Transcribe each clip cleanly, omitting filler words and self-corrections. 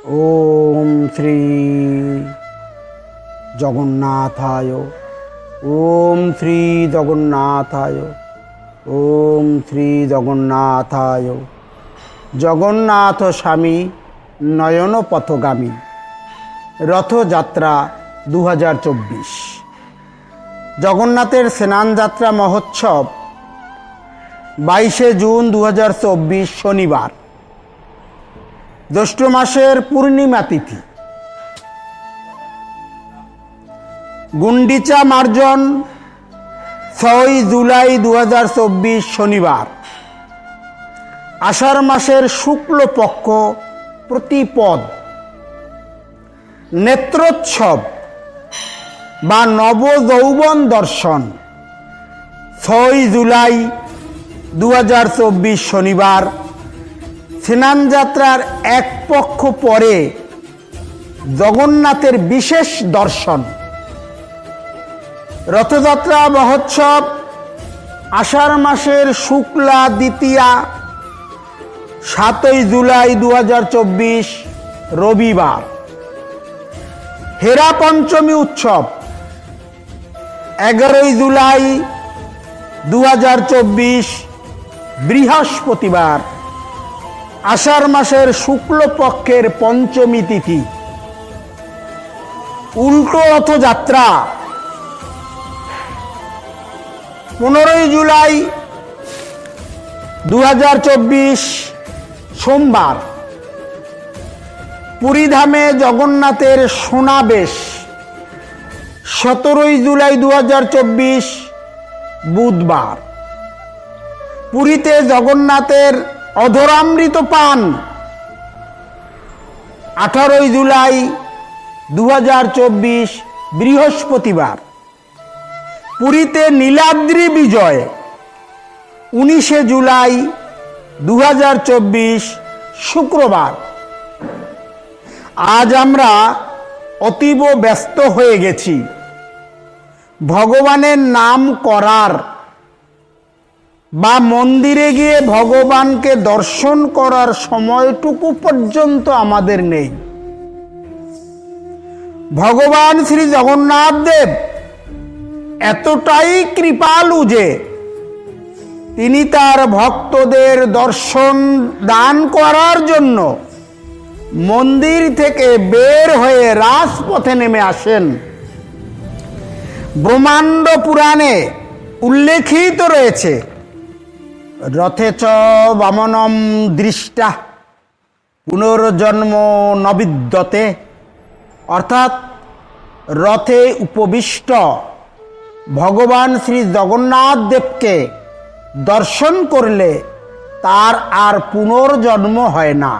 ওম শ্রী জগন্নাথায়, ওম শ্রী জগন্নাথায়, ওম শ্রী জগন্নাথায়। জগন্নাথ স্বামী নয়ন পথগামী রথযাত্রা 2024। জগন্নাথের স্নানযাত্রা মহোৎসব 22শে জুন 2024 শনিবার, জ্যৈষ্ঠ মাসের পূর্ণিমা তিথি। গুন্ডিচা মার্জন 6 জুলাই 2024 শনিবার, আষাঢ় মাসের শুক্লপক্ষ প্রতিপদ। নেত্রোৎসব বা নবযৌবন দর্শন 6 জুলাই 2024 শনিবার, স্নানযাত্রার এক পক্ষ পরে জগন্নাথের বিশেষ দর্শন। রথযাত্রা মহোৎসব আষাঢ় মাসের শুক্লা দ্বিতীয়া 7 জুলাই 2024 রবিবার। হেরা পঞ্চমী উৎসব 11 জুলাই 2024 বৃহস্পতিবার, আষাঢ় মাসের শুক্লপক্ষের পঞ্চমী তিথি। উল্টো রথযাত্রা 15 জুলাই 2024 সোমবার। পুরীধামে জগন্নাথের সোনাবেশ 17 জুলাই 2024 বুধবার। পুরীতে জগন্নাথের অধরামৃত পান 18 জুলাই 2024 বৃহস্পতিবার। পুরীতে নীলাদ্রি বিজয় 19 জুলাই 2024 শুক্রবার। আজ আমরা অতীব ব্যস্ত হয়ে গেছি ভগবানের নাম করার বা মন্দিরে গিয়ে ভগবানকে দর্শন করার সময়টুকু পর্যন্ত আমাদের নেই। ভগবান শ্রী জগন্নাথ দেব এতটাই কৃপালু যে তিনি তার ভক্তদের দর্শন দান করার জন্য মন্দির থেকে বের হয়ে রাজপথে নেমে আসেন। ব্রহ্মাণ্ড পুরাণে উল্লেখিত রয়েছে, রথে চ বামনম দৃষ্টা পুনর্জন্ম নবিদ্যতে, অর্থাৎ রথে উপবিষ্ট ভগবান শ্রী জগন্নাথ দেবকে দর্শন করলে তার আর পুনর্জন্ম হয় না।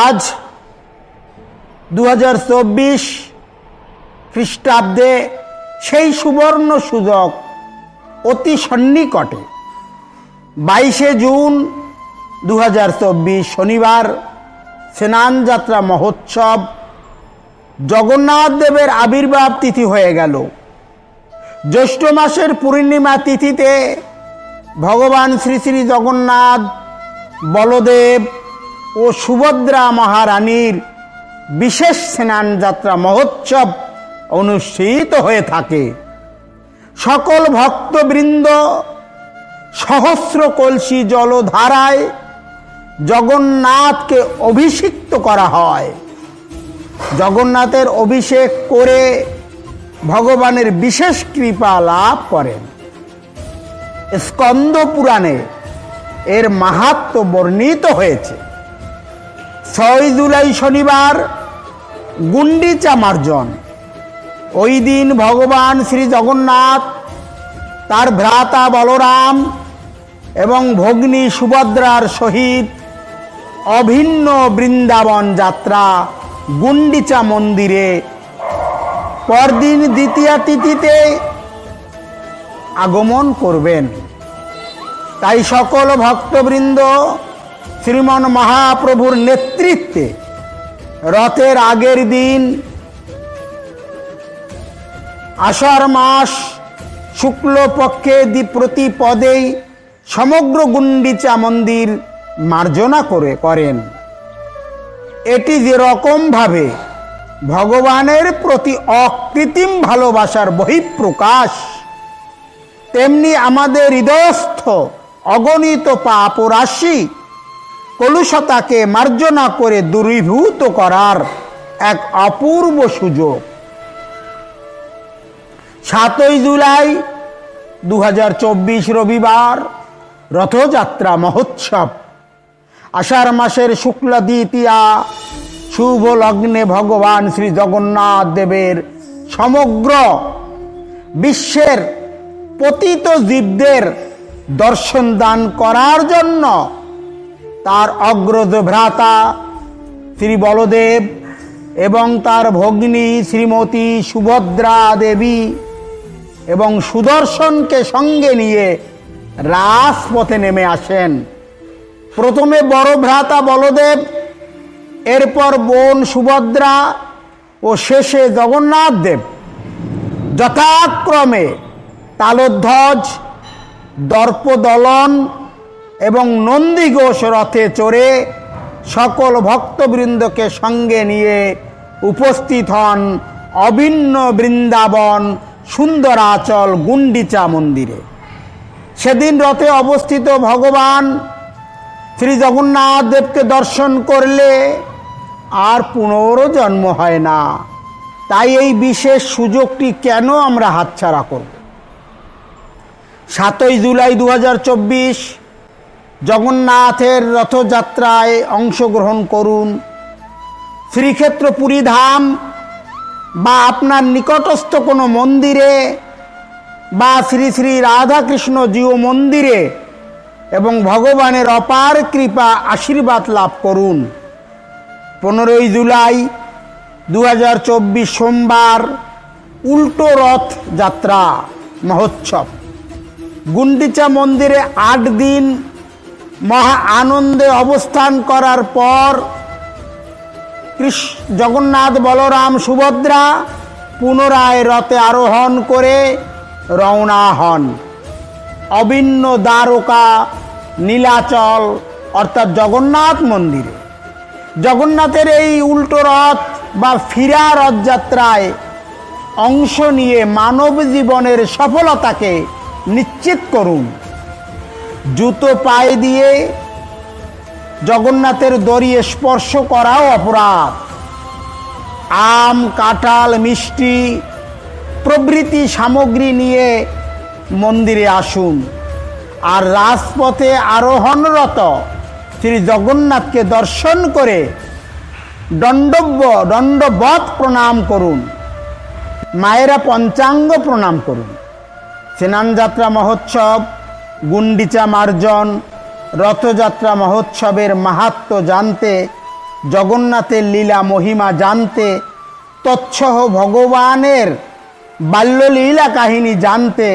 আজ 2024 খ্রিস্টাব্দে সেই সুবর্ণ সুযোগ অতি সন্নিকটে। 22শে জুন 2024 শনিবার স্নানযাত্রা মহোৎসব জগন্নাথ দেবের আবির্ভাব তিথি হয়ে গেল। জ্যৈষ্ঠ মাসের পূর্ণিমা তিথিতে ভগবান শ্রী শ্রী জগন্নাথ, বলদেব ও সুভদ্রা মহারানীর বিশেষ স্নানযাত্রা মহোৎসব অনুষ্ঠিত হয়ে থাকে। সকল ভক্তবৃন্দ সহস্র কলসি জলধারায় জগন্নাথকে অভিষিক্ত করা হয়। জগন্নাথের অভিষেক করে ভগবানের বিশেষ কৃপা লাভ করেন। স্কন্দ পুরাণে এর মাহাত্ম্য বর্ণিত হয়েছে। 6 জুলাই শনিবার গুন্ডিচা মার্জন। ওই দিন ভগবান শ্রী জগন্নাথ তার ভ্রাতা বলরাম এবং ভগ্নী সুভদ্রার সহিত অভিন্ন বৃন্দাবন যাত্রা গুন্ডিচা মন্দিরে পরদিন দ্বিতীয়া তিথিতে আগমন করবেন। তাই সকল ভক্তবৃন্দ শ্রীমন মহাপ্রভুর নেতৃত্বে রথের আগের দিন আষাঢ় মাস শুক্লপক্ষে প্রতিপদেই সমগ্র গুন্ডিচা মন্দির মার্জনা করেন। এটি যেরকমভাবে ভগবানের প্রতি অকৃত্রিম ভালোবাসার বহিঃপ্রকাশ, তেমনি আমাদের হৃদয়স্থ অগণিত পাপ রাশি কলুষতাকে মার্জনা করে দূরীভূত করার এক অপূর্ব সুযোগ। 7 জুলাই 2024 রবিবার রথযাত্রা মহোৎসব। আষাঢ় মাসের শুক্লা দ্বিতীয়া শুভ লগ্নে ভগবান শ্রী জগন্নাথ দেবের সমগ্র বিশ্বের পতিত জীবদের দর্শন দান করার জন্য তার অগ্রজ ভ্রাতা শ্রী বলদেব এবং তার ভগ্নী শ্রীমতী সুভদ্রা দেবী এবং সুদর্শনকে সঙ্গে নিয়ে রাজপথে নেমে আসেন। প্রথমে বড় ভ্রাতা বলদেব, এরপর বোন সুভদ্রা ও শেষে জগন্নাথ দেব যথাক্রমে তালধ্বজ, দর্পদলন এবং নন্দীঘোষ রথে চড়ে সকল ভক্তবৃন্দকে সঙ্গে নিয়ে উপস্থিত হন অভিন্ন বৃন্দাবন সুন্দরাচল গুন্ডিচা মন্দিরে। সেদিন রথে অবস্থিত ভগবান শ্রী জগন্নাথ দেবকে দর্শন করলে আর পুনর্জন্ম হয় না। তাই এই বিশেষ সুযোগটি কেন আমরা হাতছাড়া করব? 7 জুলাই 2024 জগন্নাথের রথযাত্রায় অংশগ্রহণ করুন। শ্রীক্ষেত্র পুরী ধাম বা আপনার নিকটস্থ কোনো মন্দিরে বা শ্রী শ্রী রাধাকৃষ্ণ জিও মন্দিরে এবং ভগবানের অপার কৃপা আশীর্বাদ লাভ করুন। 15 জুলাই 2024 সোমবার উল্টো রথ যাত্রা মহোৎসব। গুন্ডিচা মন্দিরে 8 দিন মহা আনন্দে অবস্থান করার পর জগন্নাথ, বলরাম, সুভদ্রা পুনরায় রথে আরোহণ করে রওনা হন অভিন্ন দ্বারকা নীলাচল অর্থাৎ জগন্নাথ মন্দিরে। জগন্নাথের এই উল্টো রথ বা ফিরা রথযাত্রায় অংশ নিয়ে মানব জীবনের সফলতাকে নিশ্চিত করুন। জুতো পায়ে দিয়ে জগন্নাথের দড়ি স্পর্শ করাও অপরাধ। আম, কাঁঠাল, মিষ্টি প্রভৃতি সামগ্রী নিয়ে মন্দিরে আসুন আর রাজপথে আরোহণরত শ্রী জগন্নাথকে দর্শন করে দণ্ডবৎ প্রণাম করুন। মায়েরা পঞ্চাঙ্গ প্রণাম করুন। স্নানযাত্রা মহোৎসব, গুন্ডিচা মার্জন, রথযাত্রা মহোৎসবের মাহাত্ম্য জানতে, জগন্নাথের লীলা মহিমা জানতে, তৎসহ ভগবানের বাল্যলীলা কাহিনী জানতে,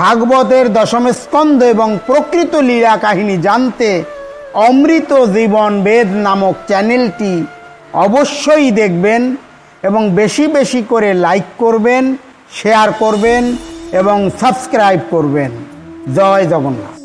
ভাগবতের দশম স্কন্ধ এবং প্রকৃত লীলা কাহিনী জানতে অমৃত জীবন বেদ নামক চ্যানেলটি অবশ্যই দেখবেন এবং বেশি বেশি করে লাইক করবেন, শেয়ার করবেন এবং সাবস্ক্রাইব করবেন। জয় জগন্নাথ।